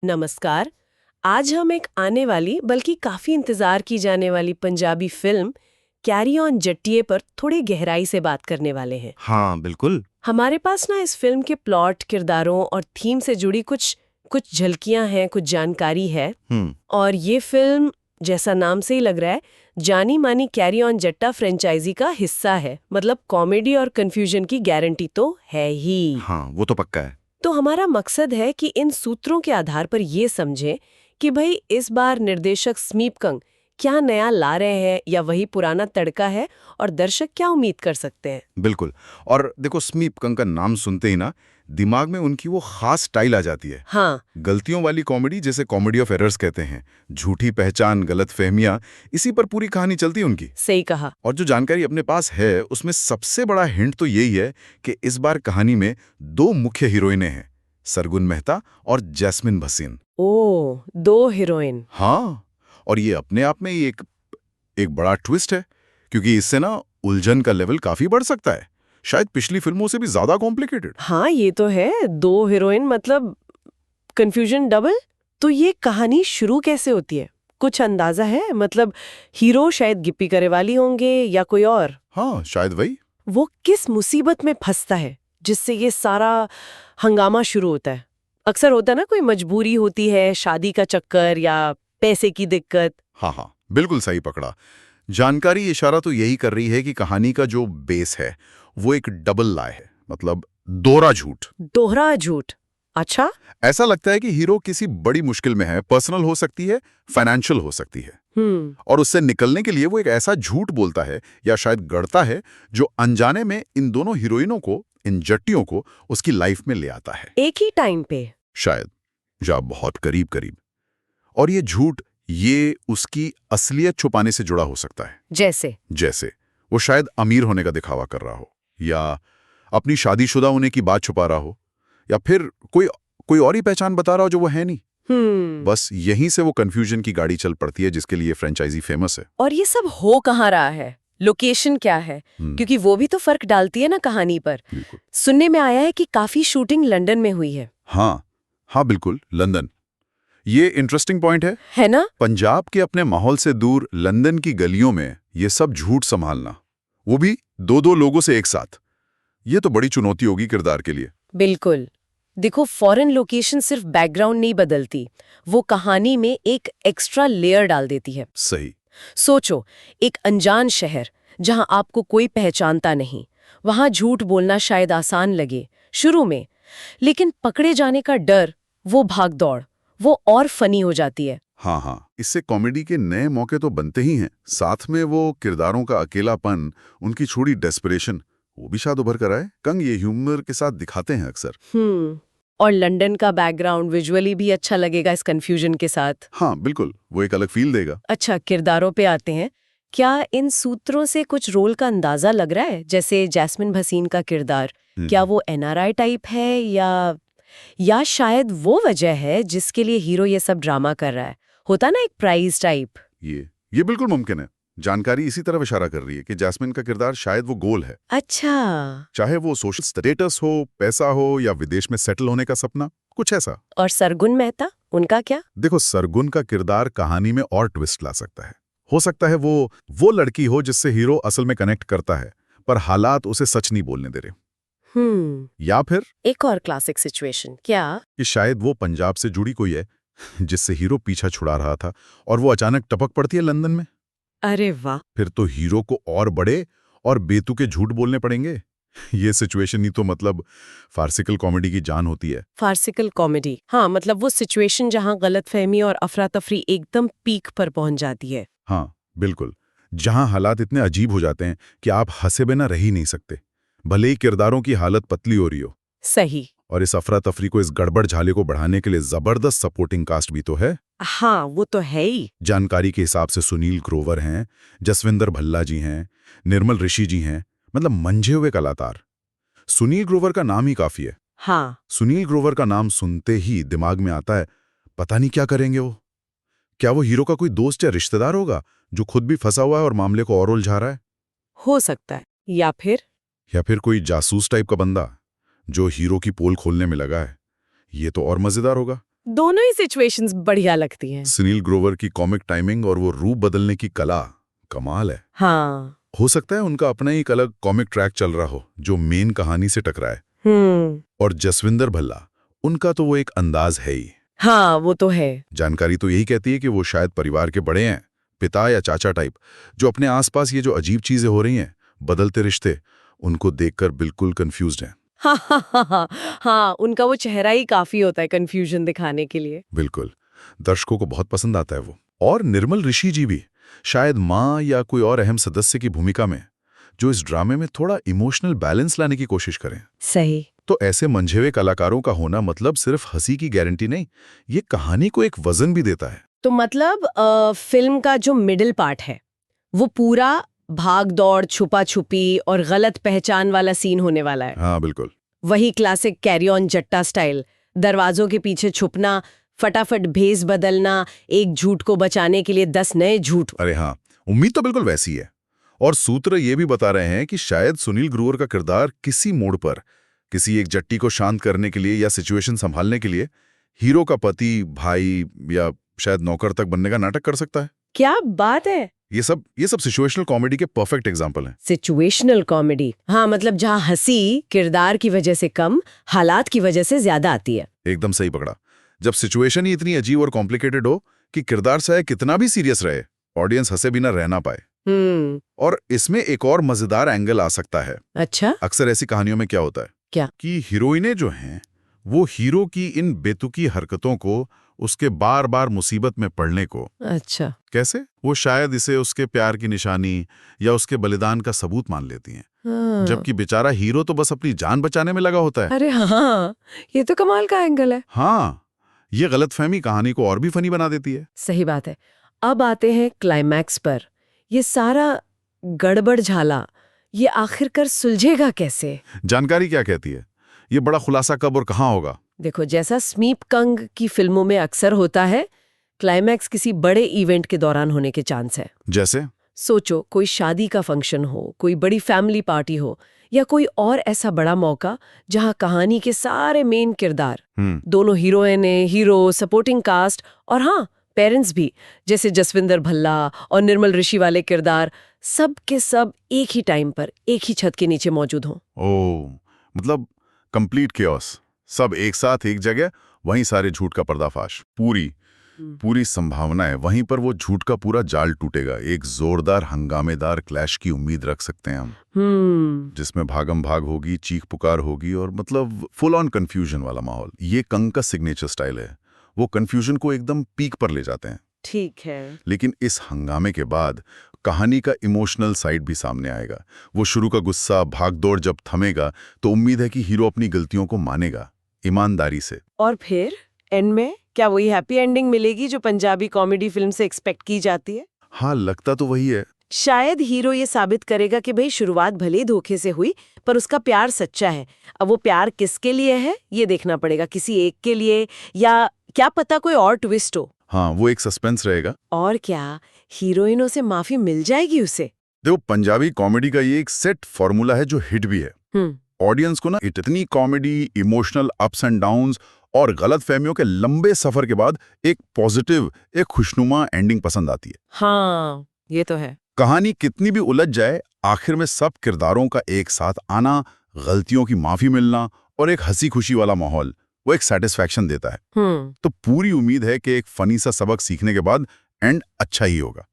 नमस्कार। आज हम एक आने वाली बल्कि काफी इंतजार की जाने वाली पंजाबी फिल्म कैरी ऑन जट्टिए पर थोड़ी गहराई से बात करने वाले हैं। हाँ बिल्कुल। हमारे पास ना इस फिल्म के प्लॉट, किरदारों और थीम से जुड़ी कुछ कुछ झलकियां हैं, कुछ जानकारी है। हम्म। और ये फिल्म, जैसा नाम से ही लग रहा है, जानी मानी कैरी ऑन जट्टा फ्रेंचाइजी का हिस्सा है। मतलब कॉमेडी और कंफ्यूजन की गारंटी तो है ही। हाँ वो तो पक्का है। तो हमारा मकसद है कि इन सूत्रों के आधार पर ये समझें कि भाई इस बार निर्देशक स्मीपकंग क्या नया ला रहे हैं या वही पुराना तड़का है, और दर्शक क्या उम्मीद कर सकते हैं। बिल्कुल। और देखो, स्मीपकंग का नाम सुनते ही ना दिमाग में उनकी वो खास स्टाइल आ जाती है। हाँ, गलतियों वाली कॉमेडी, जैसे कॉमेडी ऑफ एरर्स कहते हैं। झूठी पहचान, गलत फहमियां, इसी पर पूरी कहानी चलती है उनकी। सही कहा। और जो जानकारी अपने पास है उसमें सबसे बड़ा हिंट तो यही है कि इस बार कहानी में दो मुख्य हीरोइनें हैं, सरगुन मेहता और जैस्मिन भसीन। ओ, दो हीरोइन। हाँ, और ये अपने आप में ही एक एक बड़ा ट्विस्ट है, क्योंकि इससे ना उलझन का लेवल काफी बढ़ सकता है, शायद पिछली फिल्मों से भी ज्यादा कॉम्प्लिकेटेड। हाँ, ये तो है, दो हीरोइन मतलब कंफ्यूजन डबल। तो ये कहानी शुरू कैसे होती है, कुछ अंदाजा है? मतलब हीरो शायद गिप्पी गरेवाली होंगे या कोई और। हाँ शायद वही। वो किस मुसीबत में फंसता है जिससे ये सारा हंगामा शुरू होता है? अक्सर होता है ना, कोई मजबूरी होती है, शादी का चक्कर या पैसे की दिक्कत। हाँ हाँ बिल्कुल सही पकड़ा। जानकारी इशारा तो यही कर रही है कि कहानी का जो बेस है वो एक डबल लाई है, मतलब दोहरा झूठ। दोहरा झूठ? अच्छा। ऐसा लगता है कि हीरो किसी बड़ी मुश्किल में है, पर्सनल हो सकती है, फाइनेंशियल हो सकती है, और उससे निकलने के लिए वो एक ऐसा झूठ बोलता है या शायद गढ़ता है जो अनजाने में इन दोनों हीरोइनों को, इन जट्टियों को उसकी लाइफ में ले आता है। एक ही टाइम पे? शायद, या बहुत करीब करीब। और ये झूठ, ये उसकी असलियत छुपाने से जुड़ा हो सकता है। जैसे वो शायद अमीर होने का दिखावा कर रहा हो, या अपनी शादीशुदा होने की बात छुपा रहा हो, या फिर कोई कोई और ही पहचान बता रहा हो जो वो है नहीं। बस यहीं से वो कंफ्यूजन की गाड़ी चल पड़ती है जिसके लिए फ्रेंचाइजी फेमस है। और ये सब हो कहाँ रहा है, लोकेशन क्या है? क्योंकि वो भी तो फर्क डालती है ना कहानी पर। बिल्कुल। सुनने में आया है कि काफी शूटिंग लंदन में हुई है। हाँ हाँ बिल्कुल, लंदन। ये इंटरेस्टिंग पॉइंट है ना? पंजाब के अपने माहौल से दूर लंदन की गलियों में ये सब झूठ संभालना, वो भी दो दो लोगों से एक साथ, ये तो बड़ी चुनौती होगी किरदार के लिए। बिल्कुल। देखो, फॉरेन लोकेशन सिर्फ बैकग्राउंड नहीं बदलती, वो कहानी में एक एक्स्ट्रा लेयर डाल देती है। सही। सोचो, एक अनजान शहर जहां आपको कोई पहचानता नहीं, वहां झूठ बोलना शायद आसान लगे शुरू में, लेकिन पकड़े जाने का डर, वो भागदौड़, वो और फनी हो जाती है। हाँ हाँ, इससे कॉमेडी के नए मौके तो बनते ही हैं, साथ में वो किरदारों का अकेलापन, उनकी छोड़ी डेस्परेशन, वो भी शायद उभर कर आए। कंग ये ह्यूमर के साथ दिखाते हैं अक्सर। और लंदन का बैकग्राउंड विजुअली भी अच्छा लगेगा इस कंफ्यूजन के साथ। हाँ बिल्कुल, वो एक अलग फील देगा। अच्छा, किरदारों पे आते हैं। क्या इन सूत्रों से कुछ रोल का अंदाजा लग रहा है? जैसे जैस्मिन भसीन का किरदार, क्या वो एनआरआई टाइप है, या शायद वो वजह है जिसके लिए हीरो ये सब ड्रामा कर रहा है? होता ना एक प्राइज टाइप। ये बिल्कुल मुमकिन है। जानकारी इसी तरफ इशारा कर रही है कि जैस्मिन का किरदार शायद वो गोल है। अच्छा। चाहे वो सोशल स्टेटस हो, पैसा हो, या विदेश में सेटल होने का सपना, कुछ ऐसा। और सरगुन मेहता, उनका क्या? देखो, सरगुन का किरदार कहानी में और ट्विस्ट ला सकता है। हो सकता है वो लड़की हो जिससे हीरो असल में कनेक्ट करता है, पर हालात उसे सच नहीं बोलने दे रहे। या फिर एक और क्लासिक सिचुएशन क्या, कि शायद वो पंजाब से जुड़ी कोई है जिससे हीरो पीछा छुड़ा रहा था, और वो अचानक टपक पड़ती है लंदन में। अरे वाह। फिर तो हीरो को और बड़े और बेतुके झूठ बोलने पड़ेंगे। ये सिचुएशन ही तो मतलब फार्सिकल कॉमेडी की जान होती है। फार्सिकल कॉमेडी, हाँ, मतलब वो सिचुएशन जहां गलतफहमी और अफरा तफरी एकदम पीक पर पहुंच जाती है। हाँ बिल्कुल, जहां हालात इतने अजीब हो जाते हैं कि आप हंसे बिना रह ही नहीं सकते, भले ही किरदारों की हालत पतली हो रही हो। सही। और इस अफरा तफरी को, इस गड़बड़ झाले को बढ़ाने के लिए जबरदस्त सपोर्टिंग कास्ट भी तो है। हाँ, वो तो है ही। जानकारी के हिसाब से सुनील ग्रोवर हैं, जसविंदर भल्ला जी हैं, निर्मल ऋषि जी हैं, मतलब मंझे हुए कलाकार। सुनील ग्रोवर का नाम ही काफी है। हाँ। सुनील ग्रोवर का नाम सुनते ही दिमाग में आता है, पता नहीं क्या करेंगे वो। क्या वो हीरो का कोई दोस्त या रिश्तेदार होगा जो खुद भी फंसा हुआ है और मामले को और उलझा रहा है? हो सकता है। या फिर कोई जासूस टाइप का बंदा जो हीरो की पोल खोलने में लगा है। ये तो और मजेदार होगा। दोनों ही सिचुएशंस बढ़िया लगती हैं। सुनील ग्रोवर की कॉमिक टाइमिंग और वो रूप बदलने की कला कमाल है। हाँ, हो सकता है उनका अपना ही एक अलग कॉमिक ट्रैक चल रहा हो जो मेन कहानी से टकराए। और जसविंदर भल्ला, उनका तो वो एक अंदाज है ही। हाँ, वो तो है। जानकारी तो यही कहती है कि वो शायद परिवार के बड़े हैं, पिता या चाचा टाइप, जो अपने आसपास ये जो अजीब चीजें हो रही हैं, बदलते रिश्ते, उनको देखकर बिल्कुल कंफ्यूज्ड हैं। हाँ, उनका वो चेहरा ही काफी होता है कंफ्यूजन दिखाने के लिए। बिल्कुल, दर्शकों को बहुत पसंद आता है वो। और निर्मल ऋषि जी भी, शायद माँ या कोई और अहम सदस्य की भूमिका में, जो इस ड्रामे में थोड़ा इमोशनल बैलेंस लाने की कोशिश करें। सही। तो ऐसे मंझे हुए कलाकारों का होना मतलब सिर्फ हंसी की गारंटी नहीं, ये कहानी को एक वजन भी देता है। तो मतलब फिल्म का जो मिडिल पार्ट है वो पूरा भाग दौड़, छुपा छुपी और गलत पहचान वाला सीन होने वाला है। हाँ बिल्कुल, वही क्लासिक कैरी ऑन जट्टा स्टाइल, दरवाजों के पीछे छुपना, फटाफट भेस बदलना, एक झूठ को बचाने के लिए 10 नए झूठ। अरे हाँ, उम्मीद तो बिल्कुल वैसी है। और सूत्र ये भी बता रहे हैं कि शायद सुनील ग्रोवर का किरदार किसी मोड़ पर, किसी एक जट्टी को शांत करने के लिए या सिचुएशन संभालने के लिए हीरो का पति, भाई या शायद नौकर तक बनने का नाटक कर सकता है। क्या बात है! ये सब सिचुएशनल कॉमेडी के परफेक्ट एग्जांपल हैं। सिचुएशनल कॉमेडी, हाँ, मतलब जहाँ हंसी किरदार की वजह से कम, हालात की वजह से ज्यादा आती है। एकदम सही पकड़ा। जब सिचुएशन ही इतनी अजीब और कॉम्प्लिकेटेड हो कि किरदार चाहे कितना भी सीरियस रहे, ऑडियंस हंसे बिना रह ना पाए। और इसमें एक और मजेदार एंगल आ सकता है। अच्छा? अक्सर ऐसी कहानियों में क्या होता है क्या? कि हीरोइनें जो हैं वो हीरो की इन बेतुकी हरकतों को, उसके बार बार मुसीबत में पड़ने को, अच्छा, कैसे वो शायद इसे उसके प्यार की निशानी या उसके बलिदान का सबूत मान लेती हैं। हाँ। जबकि बेचारा हीरो तो बस अपनी जान बचाने में लगा होता है। अरे हाँ, ये तो कमाल का एंगल है। हाँ, ये गलतफहमी कहानी को और भी फनी बना देती है। सही बात है। अब आते हैं क्लाइमैक्स पर। ये सारा गड़बड़ झाला, ये आखिरकार सुलझेगा कैसे? जानकारी क्या कहती है? ये बड़ा खुलासा कब और कहाँ होगा? देखो, जैसा स्मीप कंग की फिल्मों में अक्सर होता है, क्लाइमैक्स किसी बड़े इवेंट के दौरान होने के चांस है। जैसे? सोचो, कोई शादी का फंक्शन हो, कोई बड़ी फैमिली पार्टी हो, या कोई और ऐसा बड़ा मौका जहां कहानी के सारे मेन किरदार, दोनों हीरोइनें, हीरो, सपोर्टिंग कास्ट और हाँ, पेरेंट्स भी, जैसे जसविंदर भल्ला और निर्मल ऋषि वाले किरदार, सब के सब एक ही टाइम पर एक ही छत के नीचे मौजूद हों। ओह, मतलब कंप्लीट केओस, सब एक साथ एक जगह, वहीं सारे झूठ का पर्दाफाश, पूरी संभावना है वहीं पर वो झूठ का पूरा जाल टूटेगा। एक जोरदार हंगामेदार क्लैश की उम्मीद रख सकते हैं हम, जिसमें भागम भाग होगी, चीख पुकार होगी और मतलब फुल ऑन कंफ्यूजन वाला माहौल। ये कंग का सिग्नेचर स्टाइल है, वो कंफ्यूजन को एकदम पीक पर ले जाते हैं। ठीक है। लेकिन इस हंगामे के बाद कहानी का इमोशनल साइड भी सामने आएगा। वो शुरू का गुस्सा, भागदौड़ जब थमेगा तो उम्मीद है कि हीरो अपनी गलतियों को मानेगा ईमानदारी से। और फिर एंड में क्या वही हैप्पी एंडिंग मिलेगी जो पंजाबी कॉमेडी फिल्म से एक्सपेक्ट की जाती है? हाँ, लगता तो वही है। शायद हीरो ये साबित करेगा कि भाई शुरुआत भले ही धोखे से हुई, पर उसका प्यार सच्चा है। अब वो प्यार किसके लिए है ये देखना पड़ेगा, किसी एक के लिए या क्या पता कोई और ट्विस्ट हो। हाँ, वो एक सस्पेंस रहेगा। और क्या हीरोइनों से माफी मिल जाएगी उसे? देखो, पंजाबी कॉमेडी का ये एक सेट फॉर्मूला है जो हिट भी है। ऑडियंस को ना इतनी comedy, emotional ups and downs और गलतफहमियों के लंबे सफर के बाद एक पॉजिटिव, एक खुशनुमा एंडिंग पसंद आती है। हाँ, ये तो है। कहानी कितनी भी उलझ जाए, आखिर में सब किरदारों का एक साथ आना, गलतियों की माफी मिलना और एक हंसी खुशी वाला माहौल, वो एक सेटिस्फैक्शन देता है। तो पूरी उम्मीद है कि एक फनी सा सबक सीखने के बाद एंड अच्छा ही होगा।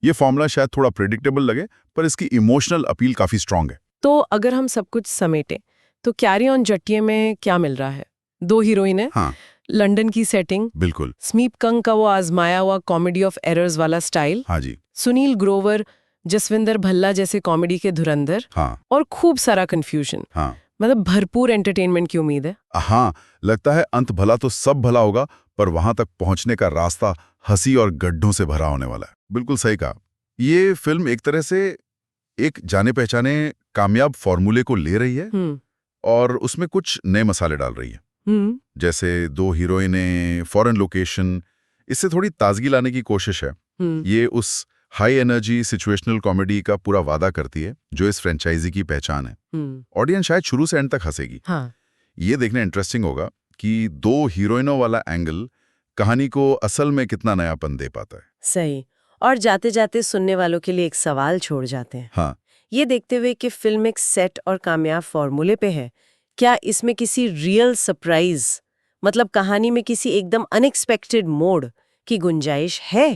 ये फॉर्मूला शायद थोड़ा प्रेडिक्टेबल लगे, पर इसकी इमोशनल अपील काफी स्ट्रांग है। तो अगर हम सब कुछ समेटें तो कैरी ऑन जट्टिये में क्या मिल रहा है? 2 हीरोइनें, हाँ, लंदन की सेटिंग, बिल्कुल, स्मीप कंग का वो आजमाया हुआ कॉमेडी ऑफ एरर्स वाला स्टाइल, हाँ जी, सुनील ग्रोवर, जसविंदर भल्ला जैसे कॉमेडी के धुरंधर, हाँ, और खूब सारा कंफ्यूजन। हाँ, मतलब भरपूर एंटरटेनमेंट की उम्मीद है। हाँ, लगता है अंत भला तो सब भला होगा, पर वहां तक पहुंचने का रास्ता हंसी और गड्ढों से भरा होने वाला है। बिल्कुल सही कहा। ये फिल्म एक तरह से एक जाने पहचाने कामयाब फॉर्मूले को ले रही है और उसमें कुछ नए मसाले डाल रही है। जैसे 2 हीरोइनें, फॉरेन लोकेशन, इससे थोड़ी ताजगी लाने की कोशिश है। ये उस हाई एनर्जी सिचुएशनल कॉमेडी का पूरा वादा करती है जो इस फ्रेंचाइजी की पहचान है। ऑडियंस शायद शुरू से एंड तक हंसेगी। हाँ। ये देखना इंटरेस्टिंग होगा कि दो हीरोइनों वाला एंगल कहानी को असल में कितना नयापन दे पाता है। सही। और जाते जाते सुनने वालों के लिए एक सवाल छोड़ जाते हैं। हाँ, ये देखते हुए कि फिल्म एक सेट और कामयाब फॉर्मूले पे है, क्या इसमें किसी रियल सरप्राइज, मतलब कहानी में किसी एकदम अनएक्सपेक्टेड मोड़ की गुंजाइश है?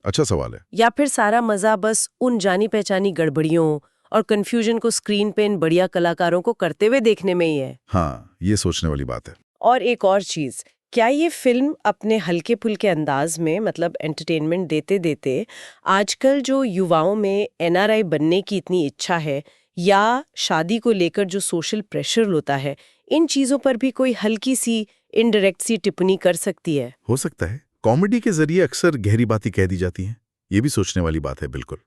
अच्छा सवाल है। या फिर सारा मजा बस उन जानी पहचानी गड़बड़ियों और कंफ्यूजन को स्क्रीन पे इन बढ़िया कलाकारों को करते हुए देखने में ही है? हाँ, ये सोचने वाली बात है। और एक और चीज, क्या ये फिल्म अपने हल्के फुल्के अंदाज में, मतलब एंटरटेनमेंट देते देते, आजकल जो युवाओं में एनआरआई बनने की इतनी इच्छा है या शादी को लेकर जो सोशल प्रेशर होता है, इन चीजों पर भी कोई हल्की सी इनडायरेक्ट सी टिप्पणी कर सकती है? हो सकता है। कॉमेडी के जरिए अक्सर गहरी बातें कह दी जाती हैं। ये भी सोचने वाली बात है, बिल्कुल।